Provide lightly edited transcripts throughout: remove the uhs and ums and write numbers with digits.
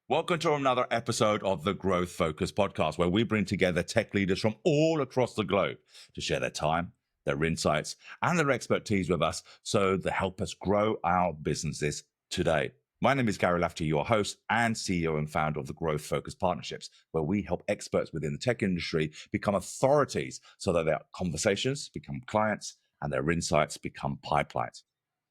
Welcome to another episode of the Growth Focus podcast, where we bring together tech leaders from all across the globe to share their time, their insights, and their expertise with us so they help us grow our businesses today. My name is Gary Lafferty, your host and CEO and founder of the Growth Focus Partnerships, where we help experts within the tech industry become authorities so that their conversations become clients and their insights become pipelines.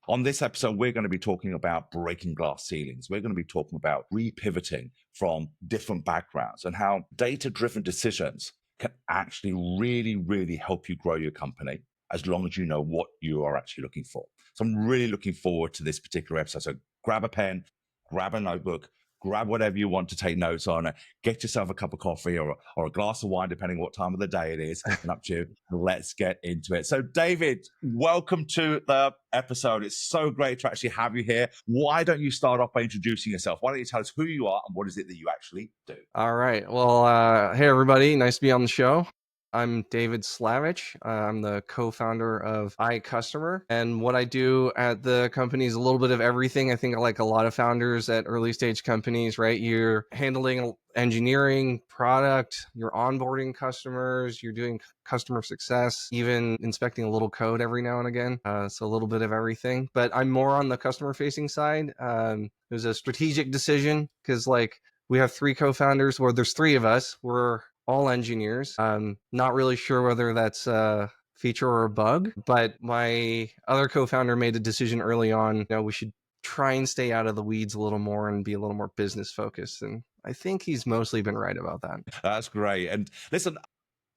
On this episode, we're going to be talking about breaking glass ceilings. We're going to be talking about repivoting from different backgrounds and how data-driven decisions can actually really help you grow your company as long as you know what you are actually looking for. So I'm really looking forward to this particular episode. So grab a pen, grab a notebook, grab whatever you want to take notes on, get yourself a cup of coffee or a glass of wine, depending on what time of the day it is, and up to you. Let's get into it. So David, welcome to the episode. It's so great to actually have you here. Why don't you start off by introducing yourself? Why don't you tell us who you are and what is it that you actually do? All right. Well, hey, everybody. Nice to be on the show. I'm David Slavich. I'm the co-founder of iCustomer. And what I do at the company is a little bit of everything. I think like a lot of founders at early stage companies, right? You're handling engineering, product, you're onboarding customers, you're doing customer success, even inspecting a little code every now and again. So a little bit of everything. But I'm more on the customer facing side. It was a strategic decision because we have three co-founders, where there's three of us. We're all engineers. Not really sure whether that's a feature or a bug, but my other co-founder made a decision early on, we should try and stay out of the weeds a little more and be a little more business focused. And I think he's mostly been right about that. That's great. And listen,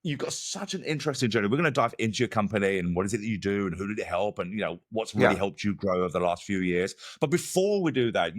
you've got such an interesting journey. We're going to dive into your company and what is it that you do and who did it help and, what's really helped you grow over the last few years. But before we do that,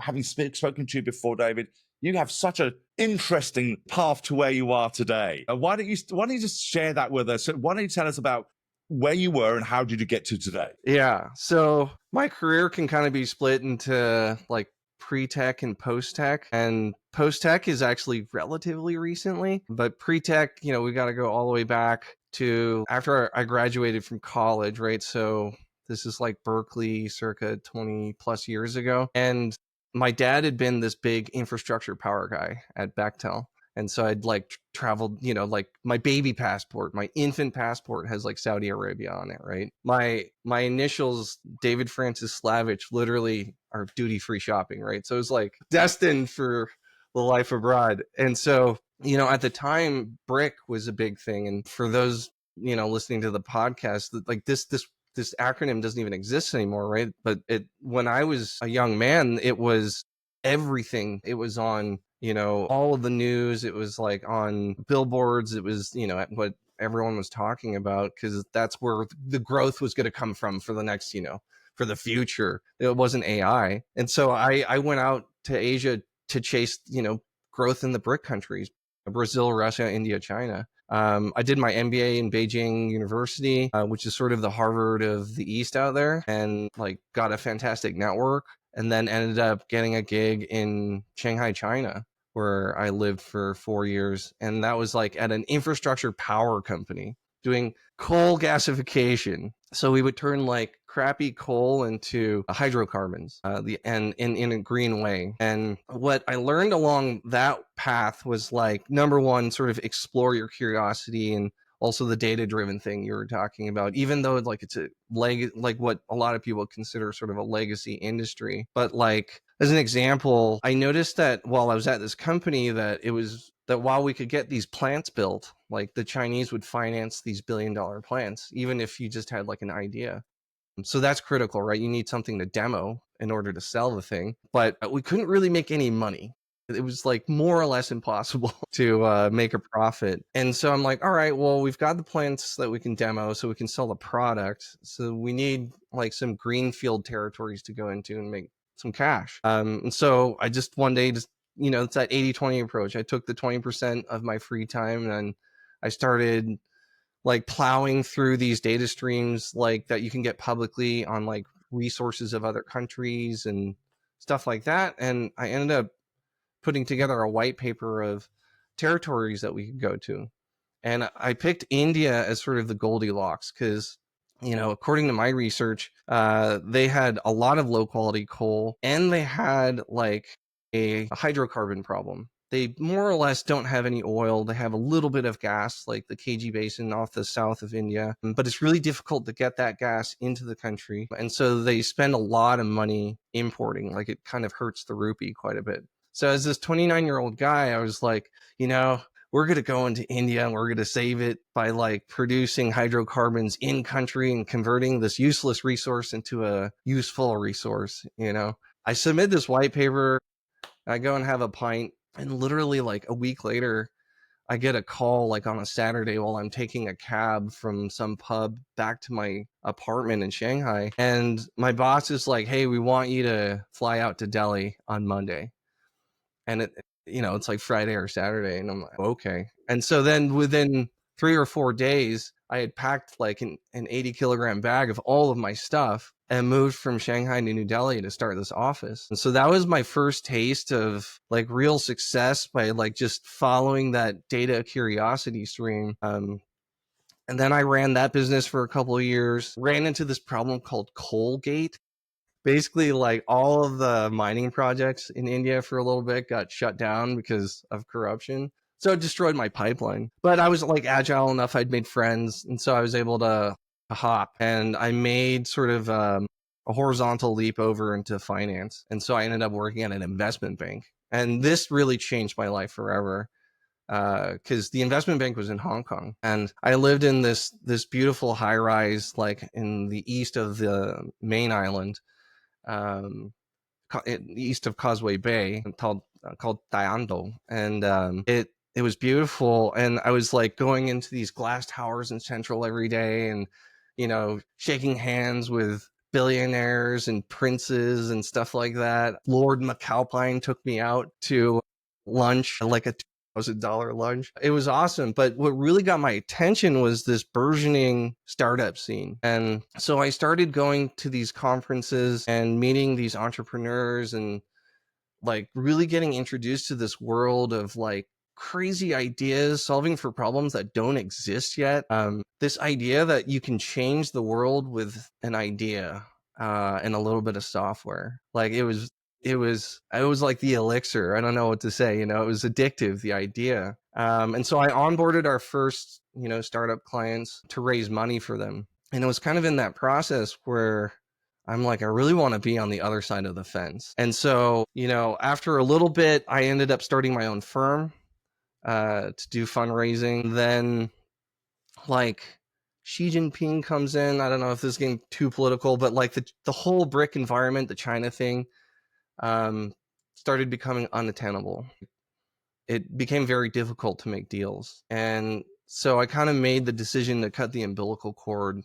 having spoken to you before, David, you have such an interesting path to where you are today. Why don't you just share that with us? Why don't you tell us about where you were and how did you get to today? Yeah. So my career can kind of be split into like pre-tech and post-tech, and post-tech is actually relatively recently, but pre-tech, we got to go all the way back to after I graduated from college, right? So this is like Berkeley circa 20 plus years ago. And my dad had been this big infrastructure power guy at Bechtel. And so I'd traveled, like my baby passport, my infant passport has like Saudi Arabia on it, right? My initials, David Francis Slavich, literally are duty-free shopping, right? So it was like destined for the life abroad. And so, at the time, BRIC was a big thing. And for those, listening to the podcast, like this acronym doesn't even exist anymore, right? But when I was a young man, it was everything. It was on, all of the news. It was like on billboards. It was, what everyone was talking about, because that's where the growth was going to come from for the next, for the future. It wasn't AI. And so I went out to Asia to chase, growth in the BRIC countries, Brazil, Russia, India, China. I did my MBA in Beijing University, which is sort of the Harvard of the East out there, and got a fantastic network, and then ended up getting a gig in Shanghai, China, where I lived for 4 years. And that was at an infrastructure power company doing coal gasification. So we would turn crappy coal into hydrocarbons, and in a green way. And what I learned along that path was number one, sort of explore your curiosity, and also the data-driven thing you were talking about, even though it's a what a lot of people consider sort of a legacy industry. But as an example, I noticed that while I was at this company, that while we could get these plants built, the Chinese would finance these billion-dollar plants, even if you just had an idea. So that's critical, right? You need something to demo in order to sell the thing. But we couldn't really make any money. It was more or less impossible to make a profit. And so I'm like, all right, well, we've got the plants that we can demo so we can sell the product. So we need some greenfield territories to go into and make some cash. And so I just one day, it's that 80-20 approach. I took the 20% of my free time and I started plowing through these data streams that you can get publicly on resources of other countries and stuff like that. And I ended up putting together a white paper of territories that we could go to. And I picked India as sort of the Goldilocks because, according to my research, they had a lot of low quality coal, and they had a hydrocarbon problem. They more or less don't have any oil. They have a little bit of gas, like the KG Basin off the south of India, but it's really difficult to get that gas into the country. And so they spend a lot of money importing, like it kind of hurts the rupee quite a bit. So as this 29-year-old guy, I was like, we're going to go into India and we're going to save it by like producing hydrocarbons in country and converting this useless resource into a useful resource. I submit this white paper, I go and have a pint, and literally like a week later, I get a call like on a Saturday while I'm taking a cab from some pub back to my apartment in Shanghai. And my boss is like, hey, we want you to fly out to Delhi on Monday. And it's like Friday or Saturday. And I'm like, okay. And so then within 3 or 4 days, I had packed like an 80-kilogram bag of all of my stuff and moved from Shanghai to New Delhi to start this office. And so that was my first taste of like real success by like just following that data curiosity stream. And then I ran that business for a couple of years, ran into this problem called Coalgate. Basically, like all of the mining projects in India for a little bit got shut down because of corruption. So it destroyed my pipeline. But I was like agile enough, I'd made friends. And so I was able to hop, and I made sort of a horizontal leap over into finance. And so I ended up working at an investment bank. And this really changed my life forever, because the investment bank was in Hong Kong, and I lived in this beautiful high rise like in the east of the main island, east of Causeway Bay, called Dayando, and it was beautiful. And I was like going into these glass towers in Central every day, and shaking hands with billionaires and princes and stuff like that. Lord McAlpine took me out to lunch, like a $2,000 lunch. It was awesome. But what really got my attention was this burgeoning startup scene. And so I started going to these conferences and meeting these entrepreneurs and like really getting introduced to this world of like crazy ideas, solving for problems that don't exist yet. This idea that you can change the world with an idea and a little bit of software. Like it was like the elixir. I don't know what to say. It was addictive, the idea. And so I onboarded our first, startup clients to raise money for them. And it was kind of in that process where I'm like, I really want to be on the other side of the fence. And so, after a little bit, I ended up starting my own firm to do fundraising. Then like Xi Jinping comes in. I don't know if this is getting too political, but like the whole BRIC environment, the China thing, started becoming unattainable. It became very difficult to make deals. And so I kind of made the decision to cut the umbilical cord.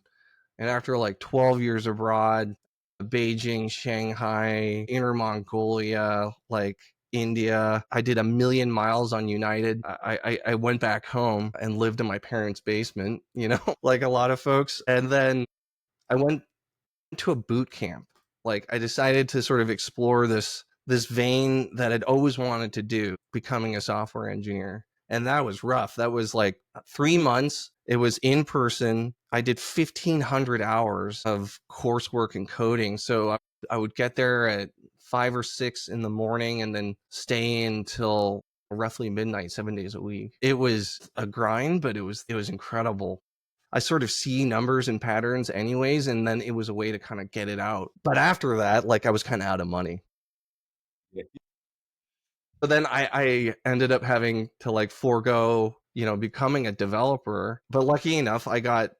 And after like 12 years abroad, Beijing, Shanghai, Inner Mongolia, like India, I did 1,000,000 miles on United. I went back home and lived in my parents' basement, like a lot of folks. And then I went to a boot camp. Like I decided to sort of explore this vein that I'd always wanted to do, becoming a software engineer. And that was rough. That was like 3 months. It was in person. I did 1,500 hours of coursework and coding. So I would get there at 5 or 6 in the morning and then stay until roughly midnight, 7 days a week. It was a grind, but it was incredible. I sort of see numbers and patterns anyways, and then it was a way to kind of get it out. But after that, like I was kind of out of money. Yeah. So then I ended up having to like forego, becoming a developer. But lucky enough, I got,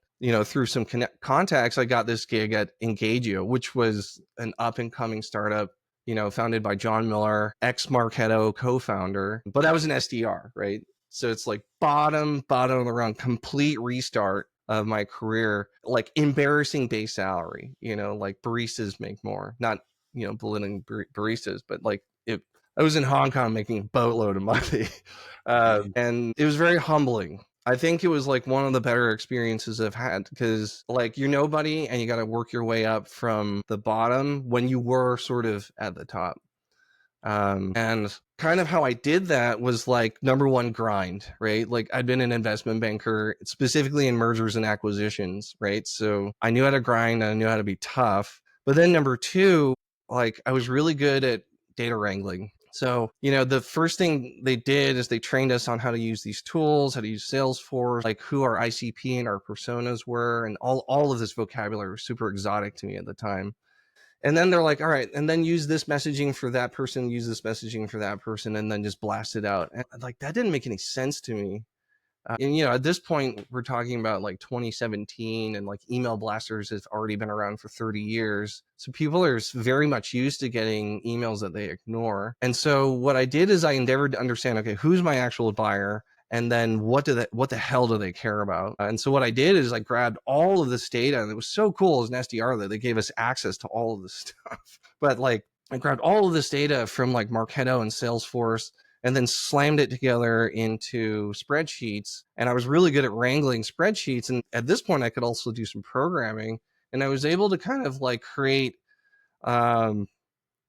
through some contacts, I got this gig at Engagio, which was an up and coming startup, founded by John Miller, ex-Marketo co-founder. But I was an SDR, right? So it's like bottom of the rung, complete restart of my career, like embarrassing base salary, like baristas make more, not, belittling baristas, but like I was in Hong Kong making a boatload of money. And it was very humbling. I think it was like one of the better experiences I've had, because like you're nobody and you got to work your way up from the bottom when you were sort of at the top. And kind of how I did that was like, number one, grind, right? Like I'd been an investment banker, specifically in mergers and acquisitions, right? So I knew how to grind, I knew how to be tough. But then number two, like I was really good at data wrangling. So, the first thing they did is they trained us on how to use these tools, how to use Salesforce, like who our ICP and our personas were, and all of this vocabulary was super exotic to me at the time. And then they're like, all right, and then use this messaging for that person, use this messaging for that person, and then just blast it out. And like, that didn't make any sense to me. And at this point, we're talking about like 2017, and like email blasters have already been around for 30 years. So people are very much used to getting emails that they ignore. And so what I did is I endeavored to understand, okay, who's my actual buyer? And then what the hell do they care about? And so what I did is I grabbed all of this data, and it was so cool as an SDR that they gave us access to all of this stuff. But like, I grabbed all of this data from like Marketo and Salesforce, and then slammed it together into spreadsheets. And I was really good at wrangling spreadsheets. And at this point, I could also do some programming. And I was able to kind of like create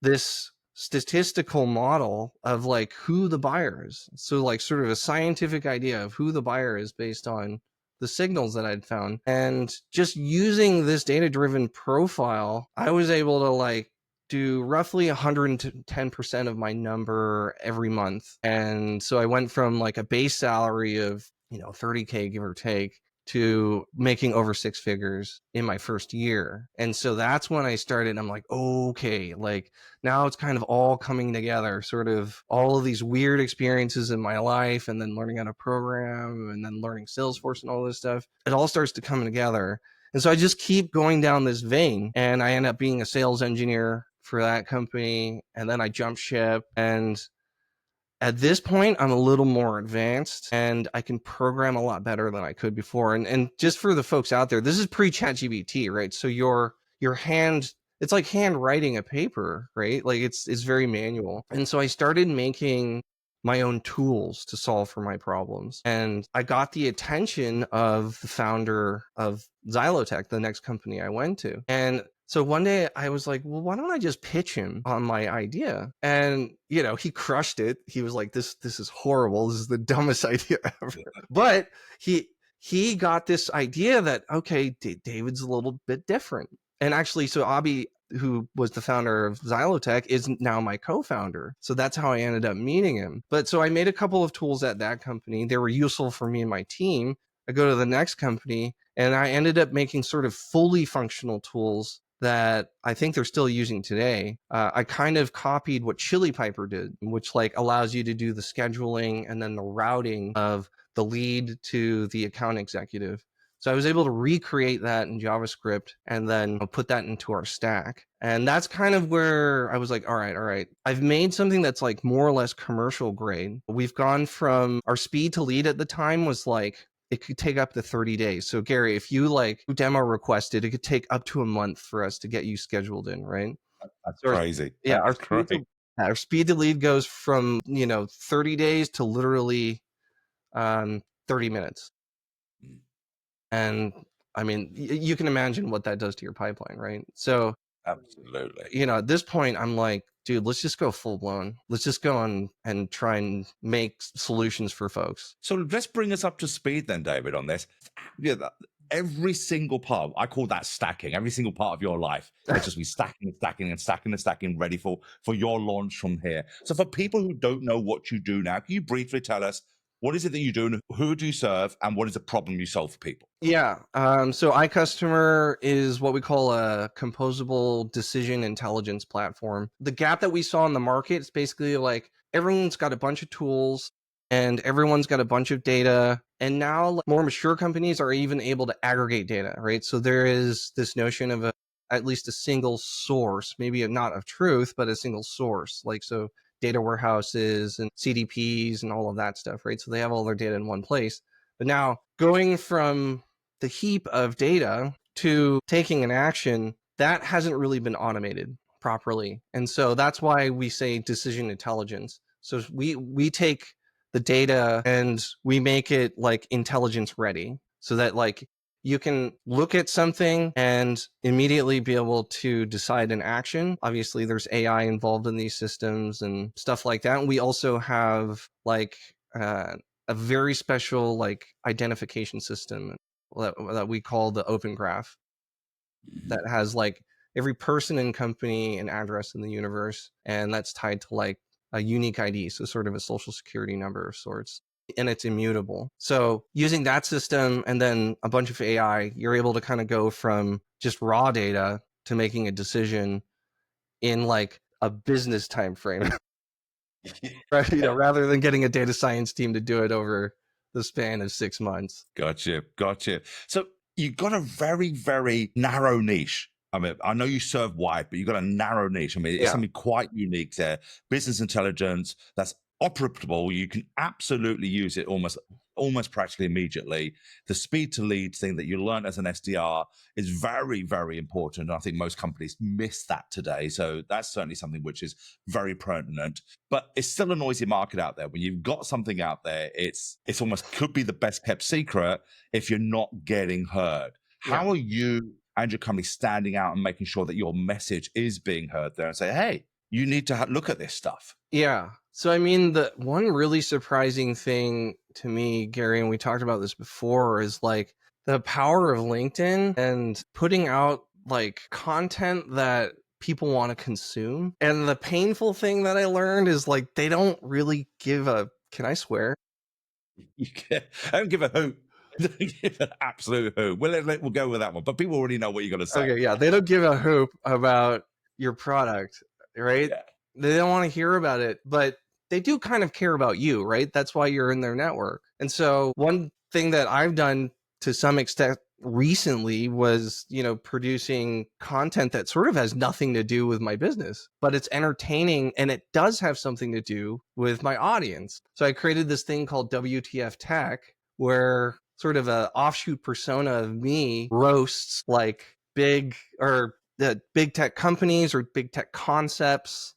this statistical model of like who the buyer is. So like sort of a scientific idea of who the buyer is based on the signals that I'd found. And just using this data-driven profile, I was able to like do roughly 110% of my number every month. And so I went from like a base salary of, 30K, give or take, to making over six figures in my first year. And so that's when I started. I'm like, okay, like now it's kind of all coming together, sort of all of these weird experiences in my life, and then learning how to program, and then learning Salesforce and all this stuff. It all starts to come together. And so I just keep going down this vein, and I end up being a sales engineer for that company. And then I jump ship, and at this point, I'm a little more advanced, and I can program a lot better than I could before. And just for the folks out there, this is pre-ChatGPT, right? So your hand, it's like handwriting a paper, right? Like it's very manual. And so I started making my own tools to solve for my problems. And I got the attention of the founder of Xylotech, the next company I went to. And so one day I was like, well, why don't I just pitch him on my idea? And, he crushed it. He was like, this is horrible. This is the dumbest idea ever. But he got this idea that, okay, David's a little bit different. And actually, so Abhi, who was the founder of Xylotech, is now my co-founder. So that's how I ended up meeting him. But so I made a couple of tools at that company. They were useful for me and my team. I go to the next company, and I ended up making sort of fully functional tools that I think they're still using today. I kind of copied what Chili Piper did, which like allows you to do the scheduling and then the routing of the lead to the account executive. So I was able to recreate that in JavaScript and then put that into our stack. And that's kind of where I was like, all right. I've made something that's like more or less commercial grade. We've gone from our speed to lead at the time was like, it could take up to 30 days. So Gary, if you like demo requested, it could take up to a month for us to get you scheduled in, right? That's So crazy. yeah, That's great. our speed to lead goes from, 30 days to literally 30 minutes. And I mean, you can imagine what that does to your pipeline, right? So, Absolutely. at this point, I'm like, dude, let's just go full blown. Let's just go on and try and make solutions for folks. So let's bring us up to speed then, David, on this. Yeah, every single part, I call that stacking. Every single part of your life, it's just be stacking and stacking and stacking and stacking, ready for your launch from here. So for people who don't know what you do now, can you briefly tell us what is it that you do, and who do you serve, and what is the problem you solve for people? Yeah. So iCustomer is what we call a composable decision intelligence platform. The gap that we saw in the market is basically like everyone's got a bunch of tools and everyone's got a bunch of data. And now more mature companies are even able to aggregate data, right? So there is this notion of at least a single source, maybe not of truth, but a single source. Like, so data warehouses and CDPs and all of that stuff, right? So they have all their data in one place. But now going from the heap of data to taking an action, that hasn't really been automated properly. And so that's why we say decision intelligence. So we take the data and we make it like intelligence ready, so that like you can look at something and immediately be able to decide an action. Obviously, there's AI involved in these systems and stuff like that. And we also have like a very special like identification system that we call the Open Graph, that has like every person and company and address in the universe, and that's tied to like a unique ID, so sort of a social security number of sorts, and it's immutable. So using that system and then a bunch of AI, you're able to kind of go from just raw data to making a decision in like a business time frame, right? Rather than getting a data science team to do it over the span of 6 months. Gotcha. So you've got a very, very narrow niche. I mean, I know you serve wide, but you've got a narrow niche. I mean, it's Yeah. something quite unique there. Business intelligence that's operable. You can absolutely use it almost practically immediately. The speed to lead thing that you learn as an SDR is very, very important. I think most companies miss that today. So that's certainly something which is very pertinent. But it's still a noisy market out there. When you've got something out there, it's almost could be the best kept secret if you're not getting heard. Yeah. How are you and your company standing out and making sure that your message is being heard there and say, hey, you need to look at this stuff? Yeah. So, I mean, the one really surprising thing to me, Gary, and we talked about this before, is like the power of LinkedIn and putting out like content that people want to consume. And the painful thing that I learned is like they don't really give a, can I swear? I don't give a hoot. Don't give an absolute hoot. We'll go with that one. But people already know what you're going to say. Okay, yeah, they don't give a hoop about your product, right? Yeah. They don't want to hear about it, but they do kind of care about you, right? That's why you're in their network. And so one thing that I've done to some extent recently was, producing content that sort of has nothing to do with my business, but it's entertaining and it does have something to do with my audience. So I created this thing called WTF Tech, where sort of a offshoot persona of me roasts like big tech companies or big tech concepts,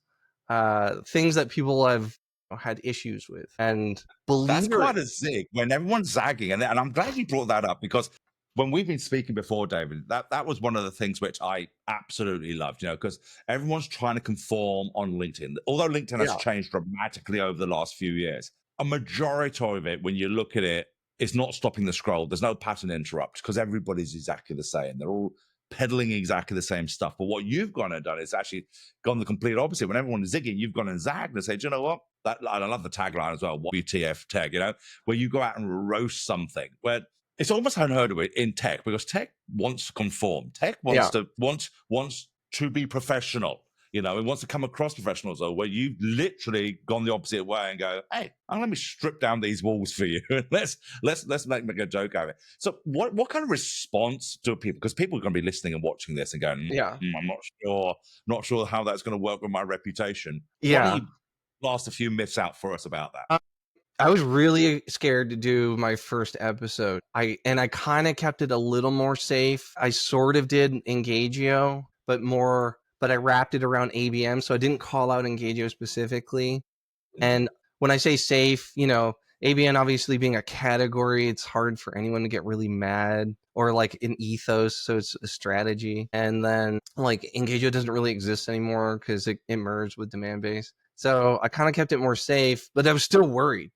things that people have had issues with. And That's believe it or quite a zig when everyone's zagging. And I'm glad you brought that up because when we've been speaking before, David, that was one of the things which I absolutely loved, because everyone's trying to conform on LinkedIn. Although LinkedIn has yeah, changed dramatically over the last few years, a majority of it, when you look at it, is not stopping the scroll. There's no pattern interrupt because everybody's exactly the same. They're all peddling exactly the same stuff. But what you've gone and done is actually gone the complete opposite. When everyone is zigging, you've gone and zagged and said, you know what? And I love the tagline as well, WTF Tech, where you go out and roast something where it's almost unheard of in tech because tech wants to conform. Tech yeah, wants to be professional. It wants to come across professional. So where you've literally gone the opposite way and go, hey, let me strip down these walls for you. let's make a joke out of it. So what kind of response do people? Because people are going to be listening and watching this and going, yeah, I'm not sure how that's going to work with my reputation. Why don't yeah. you blast a few myths out for us about that? I was really scared to do my first episode. I kind of kept it a little more safe. I sort of did Engagio, but I wrapped it around ABM, so I didn't call out Engagio specifically. And when I say safe, ABN obviously being a category, it's hard for anyone to get really mad, or like an ethos, so it's a strategy. And then like Engagio doesn't really exist anymore because it merged with Demandbase. So I kind of kept it more safe, but I was still worried.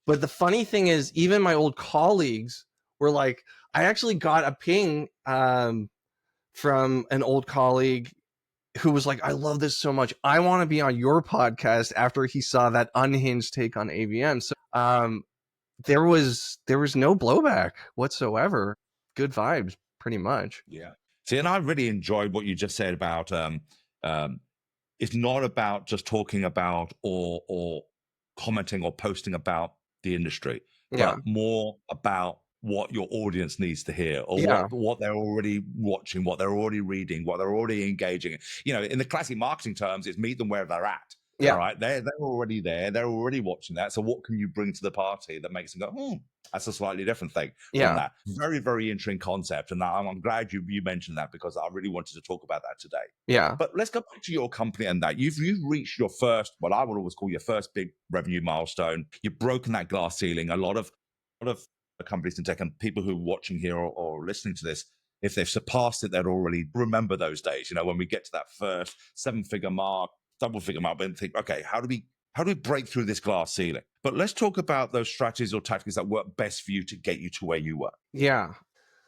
But the funny thing is, even my old colleagues were like, I actually got a ping from an old colleague who was like, I love this so much. I want to be on your podcast after he saw that unhinged take on AVM. So there was no blowback whatsoever. Good vibes, pretty much. Yeah. See, and I really enjoyed what you just said about it's not about just talking about or commenting or posting about the industry, Yeah. but more about what your audience needs to hear or Yeah. what they're already watching, what they're already reading, what they're already engaging in. In the classic marketing terms, it's meet them where they're at. All Yeah. right. They're already there. They're already watching that. So what can you bring to the party that makes them go, that's a slightly different thing from Yeah. that? Very, very interesting concept. And I'm glad you mentioned that because I really wanted to talk about that today. Yeah. But let's go back to your company and that. You've reached your first, what I would always call your first big revenue milestone. You've broken that glass ceiling. A lot of companies in tech and people who are watching here or listening to this, if they've surpassed it, they'd already remember those days. When we get to that first 7-figure mark, double-figure mark, and think, okay, how do we break through this glass ceiling? But let's talk about those strategies or tactics that work best for you to get you to where you were. Yeah.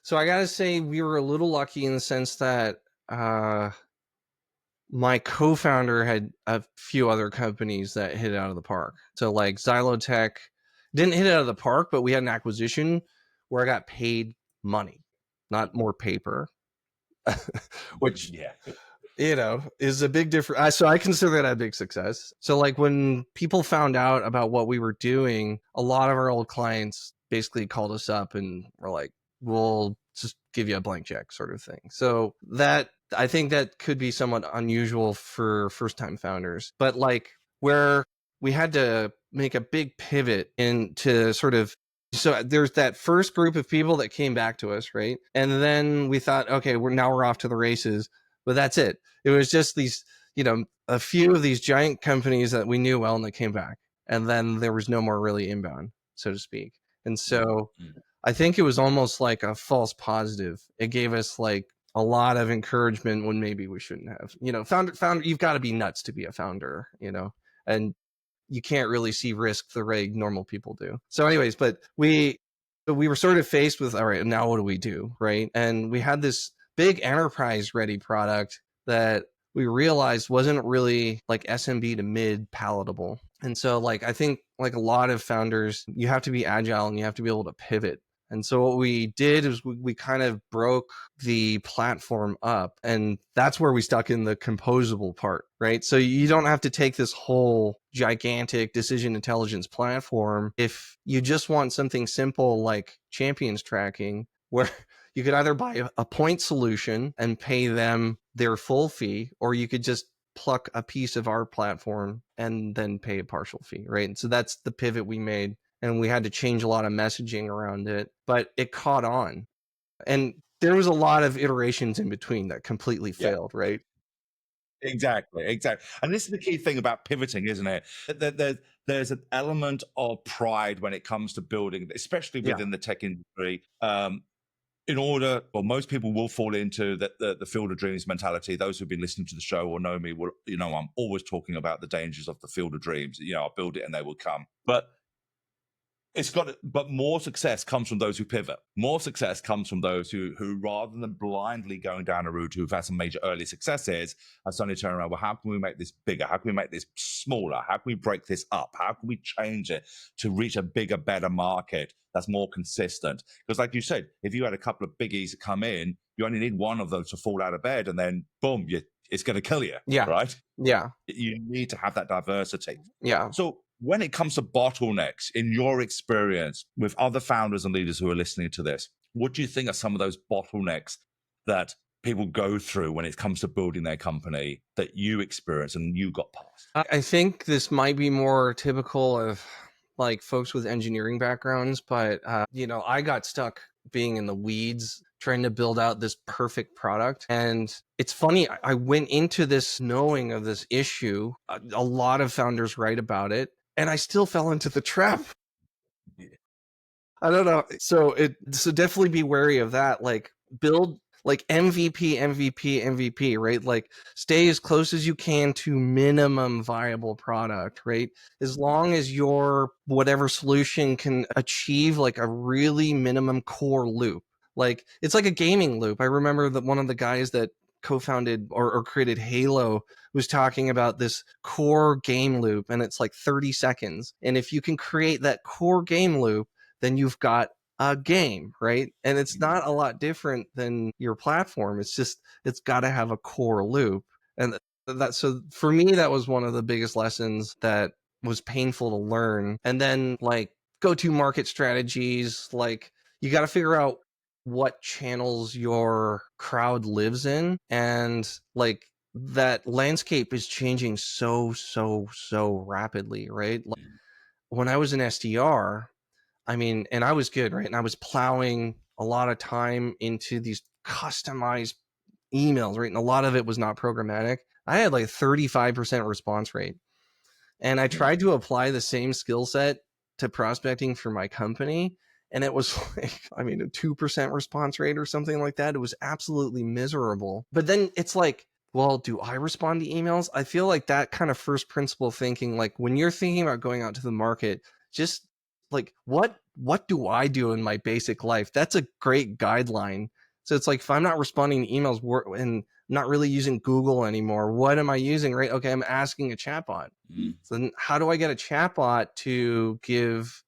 So I gotta say we were a little lucky in the sense that my co-founder had a few other companies that hit it out of the park. So like Xylotech didn't hit it out of the park, but we had an acquisition where I got paid money, not more paper, which, Yeah. is a big difference. So I consider that a big success. So like when people found out about what we were doing, a lot of our old clients basically called us up and were like, we'll just give you a blank check sort of thing. So that, I think that could be somewhat unusual for first time founders, but like where we had to make a big pivot into sort of, so there's that first group of people that came back to us, right? And then we thought, okay, we're off to the races, but that's it. It was just these, a few of these giant companies that we knew well and they came back. And then there was no more really inbound, so to speak. And so Mm. I think it was almost like a false positive. It gave us like a lot of encouragement when maybe we shouldn't have. Founder, you've got to be nuts to be a founder, and you can't really see risk the way normal people do. So anyways, but we were sort of faced with, all right, now what do we do? Right. And we had this big enterprise ready product that we realized wasn't really like SMB to mid palatable. And so like, I think like a lot of founders, you have to be agile and you have to be able to pivot. And so what we did is we kind of broke the platform up, and that's where we stuck in the composable part, right? So you don't have to take this whole gigantic decision intelligence platform. If you just want something simple like champions tracking, where you could either buy a point solution and pay them their full fee, or you could just pluck a piece of our platform and then pay a partial fee, right? And so that's the pivot we made. And we had to change a lot of messaging around it, but it caught on. And there was a lot of iterations in between that completely Yeah. failed, right? Exactly. And this is the key thing about pivoting, isn't it? There's an element of pride when it comes to building, especially Yeah. within the tech industry. Most people will fall into the field of dreams mentality. Those who've been listening to the show or know me will, I'm always talking about the dangers of the field of dreams. I'll build it and they will come. But more success comes from those who pivot. More success comes from those who rather than blindly going down a route, who've had some major early successes, have suddenly turned around, well, how can we make this bigger? How can we make this smaller? How can we break this up? How can we change it to reach a bigger, better market that's more consistent? Because like you said, if you had a couple of biggies that come in, you only need one of those to fall out of bed and then boom, it's going to kill you, Yeah. right? Yeah. You need to have that diversity. Yeah. So when it comes to bottlenecks, in your experience with other founders and leaders who are listening to this, what do you think are some of those bottlenecks that people go through when it comes to building their company that you experience and you got past? I think this might be more typical of like folks with engineering backgrounds, but I got stuck being in the weeds trying to build out this perfect product. And it's funny, I went into this knowing of this issue. A lot of founders write about it, and I still fell into the trap. I don't know. So definitely be wary of that. Like build like MVP, right? Like stay as close as you can to minimum viable product, right? As long as your whatever solution can achieve like a really minimum core loop. Like it's like a gaming loop. I remember that one of the guys that co-founded or created Halo was talking about this core game loop, and it's like 30 seconds. And if you can create that core game loop, then you've got a game, right? And it's not a lot different than your platform. It's just, it's got to have a core loop. And so for me, that was one of the biggest lessons that was painful to learn. And then like go to market strategies, like you got to figure out what channels your crowd lives in. And like that landscape is changing so rapidly, right? Like, when I was an SDR, I mean, and I was good, right? And I was plowing a lot of time into these customized emails, right? And a lot of it was not programmatic. I had like 35% response rate. And I tried to apply the same skill set to prospecting for my company. And it was like, I mean, a 2% response rate or something like that. It was absolutely miserable. But then it's like, well, do I respond to emails? I feel like that kind of first principle thinking, like when you're thinking about going out to the market, just like what do I do in my basic life? That's a great guideline. So it's like if I'm not responding to emails and not really using Google anymore. What am I using? Right. Okay. I'm asking a chatbot. So then how do I get a chatbot to give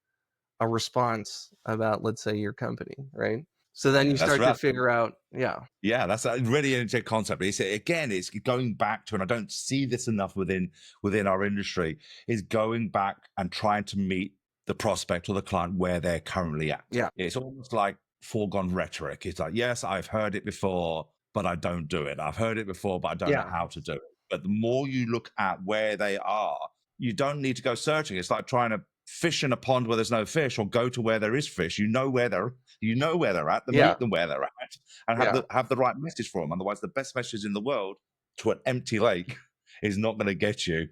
a response about, let's say, your company? Right. So then Yeah, you that's start to right. figure out, yeah. Yeah, that's a really interesting concept. It's again, it's going back to, and I don't see this enough within our industry, is going back and trying to meet the prospect or the client where they're currently at. Yeah. It's almost like foregone rhetoric. It's like, yes, I've heard it before, but I don't do it. I've heard it before, but I don't know Yeah. how to do it. But the more you look at where they are, you don't need to go searching. It's like trying to fish in a pond where there's no fish, or go to where there is fish. You know where they're at, then Yeah. meet them where they're at, and Yeah. have the right message for them. Otherwise, the best message in the world to an empty lake is not going to get you,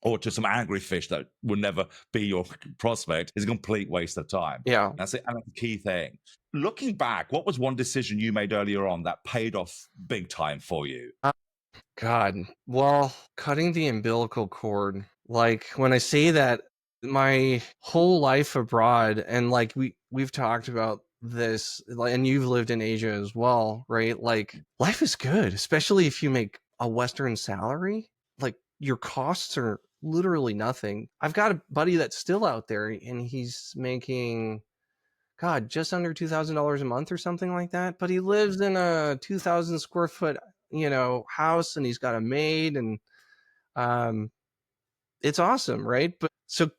or to some angry fish that will never be your prospect, is a complete waste of time. Yeah. That's it, and that's the key thing. Looking back, what was one decision you made earlier on that paid off big time for you? God, well, cutting the umbilical cord. Like when I say that, my whole life abroad, and like we've talked about this, like, and you've lived in Asia as well, right? Like life is good, especially if you make a Western salary. Like your costs are literally nothing. I've got a buddy that's still out there, and he's making, God, just under $2,000 a month or something like that. But he lives in a 2,000 square foot, house, and he's got a maid, and um, it's awesome, right? But so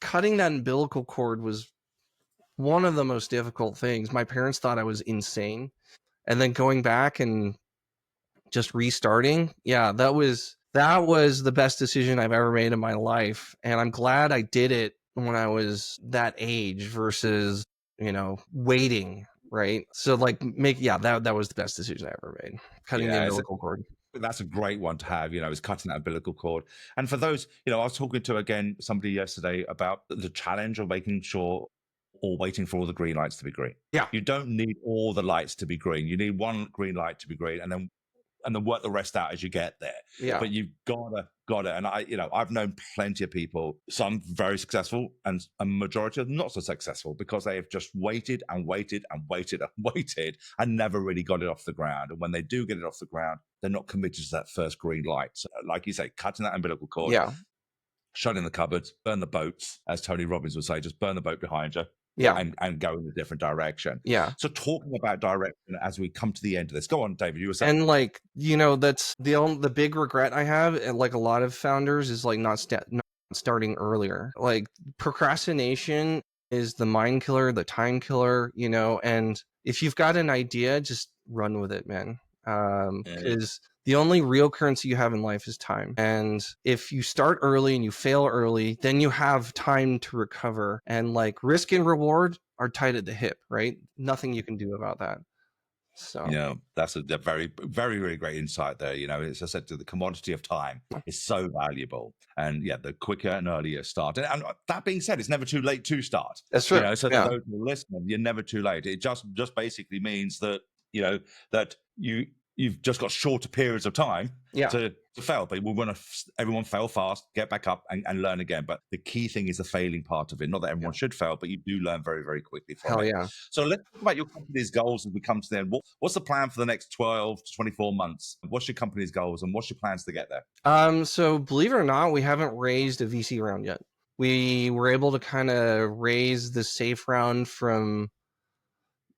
cutting that umbilical cord was one of the most difficult things. My parents thought I was insane, and then going back and just restarting, yeah, that was the best decision I've ever made in my life, and I'm glad I did it when I was that age versus waiting, right? So like that was the best decision I ever made, cutting the Yeah, umbilical cord. that's a great one to have, is cutting that umbilical cord. And for those, I was talking to, again, somebody yesterday about the challenge of making sure, or waiting for all the green lights to be green. Yeah. You don't need all the lights to be green. You need one green light to be green, and then work the rest out as you get there. Yeah. But you've gotta. And I've known plenty of people, some very successful, and a majority of not so successful, because they have just waited and waited and waited and waited and never really got it off the ground. And when they do get it off the ground, they're not committed to that first green light. So, like you say, cutting that umbilical cord, Yeah. shutting the cupboards, burn the boats, as Tony Robbins would say, just burn the boat behind you. Yeah. And go in a different direction. Yeah. So talking about direction as we come to the end of this, go on, David. You were saying, And like, that's the big regret I have, and like a lot of founders, is like not starting earlier. Like procrastination is the mind killer, the time killer, and if you've got an idea, just run with it, man. Because the only real currency you have in life is time. And if you start early and you fail early, then you have time to recover. And like risk and reward are tied at the hip, right? Nothing you can do about that. So that's a very, very, very great insight there. As I said, the commodity of time is so valuable. And yeah, the quicker and earlier start. And that being said, it's never too late to start. that's true. So Yeah. for those who are listening, you're never too late. It just basically means that, that you've just got shorter periods of time Yeah. to fail. But we want everyone fail fast, get back up and learn again. But the key thing is the failing part of it. Not that everyone should fail, but you do learn very, very quickly from Hell it. yeah. So let's talk about your company's goals as we come to the end. What's the plan for the next 12 to 24 months? What's your company's goals, and what's your plans to get there? So believe it or not, we haven't raised a VC round yet. We were able to kind of raise the safe round from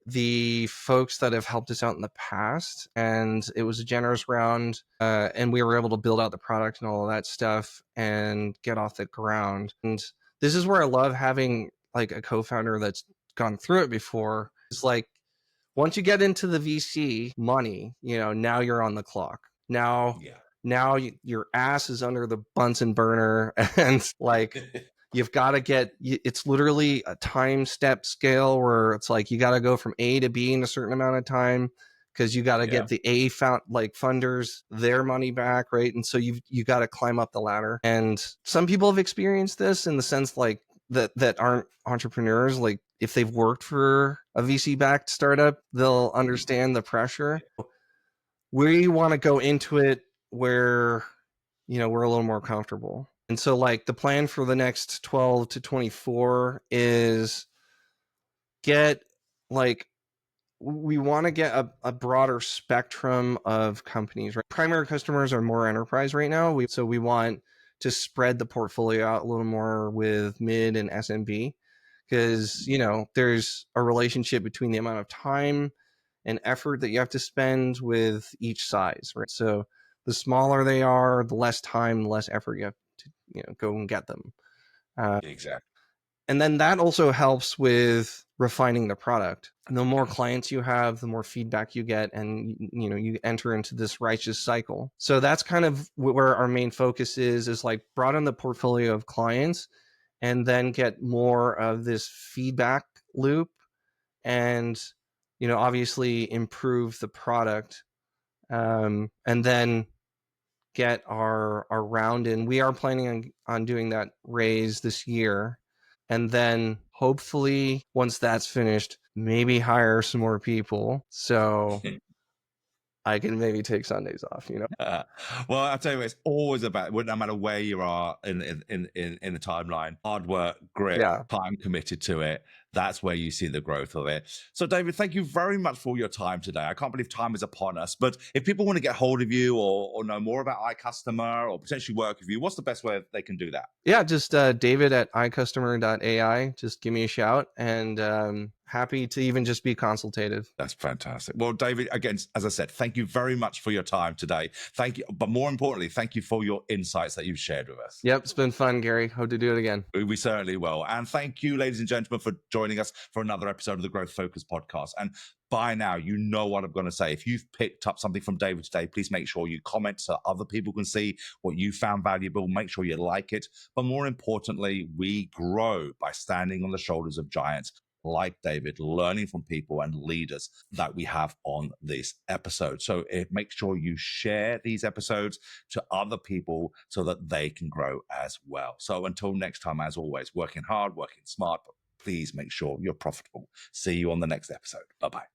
the folks that have helped us out in the past, and it was a generous round, and we were able to build out the product and all of that stuff and get off the ground. And this is where I love having like a co-founder that's gone through it before. It's like, once you get into the VC money, now you're on the clock. Now your ass is under the Bunsen burner, and like you've got to it's literally a time step scale where it's like you got to go from A to B in a certain amount of time, because you got to get the funders their money back, right? And so you got to climb up the ladder. And some people have experienced this in the sense like that aren't entrepreneurs. Like if they've worked for a VC backed startup, they'll understand the pressure. We want to go into it where we're a little more comfortable. And so like the plan for the next 12 to 24 is get like we want to get a broader spectrum of companies, right? Primary customers are more enterprise right now. So we want to spread the portfolio out a little more with mid and SMB, because, there's a relationship between the amount of time and effort that you have to spend with each size, right? So the smaller they are, the less time, the less effort you have to, go and get them. Exactly. And then that also helps with refining the product. And the more clients you have, the more feedback you get, and you enter into this righteous cycle. So that's kind of where our main focus is like broaden the portfolio of clients and then get more of this feedback loop, and obviously improve the product, and then get our round in. We are planning on doing that raise this year, and then hopefully once that's finished, maybe hire some more people so I can maybe take Sundays off. Well, I'll tell you, it's always about, no matter where you are in the timeline, hard work, grit, Yeah. time committed to it. That's where you see the growth of it. So, David, thank you very much for your time today. I can't believe time is upon us. But if people want to get hold of you or know more about iCustomer or potentially work with you, what's the best way they can do that? Yeah, just David at iCustomer.ai. Just give me a shout, and happy to even just be consultative. That's fantastic. Well, David, again, as I said, thank you very much for your time today. Thank you. But more importantly, thank you for your insights that you've shared with us. Yep, it's been fun, Gary. Hope to do it again. We certainly will. And thank you, ladies and gentlemen, for joining us for another episode of the Growth Focus podcast. And by now, you know what I'm going to say. If you've picked up something from David today, please make sure you comment so other people can see what you found valuable. Make sure you like it. But more importantly, we grow by standing on the shoulders of giants like David, learning from people and leaders that we have on this episode. So make sure you share these episodes to other people so that they can grow as well. So until next time, as always, working hard, working smart, but please make sure you're profitable. See you on the next episode. Bye-bye.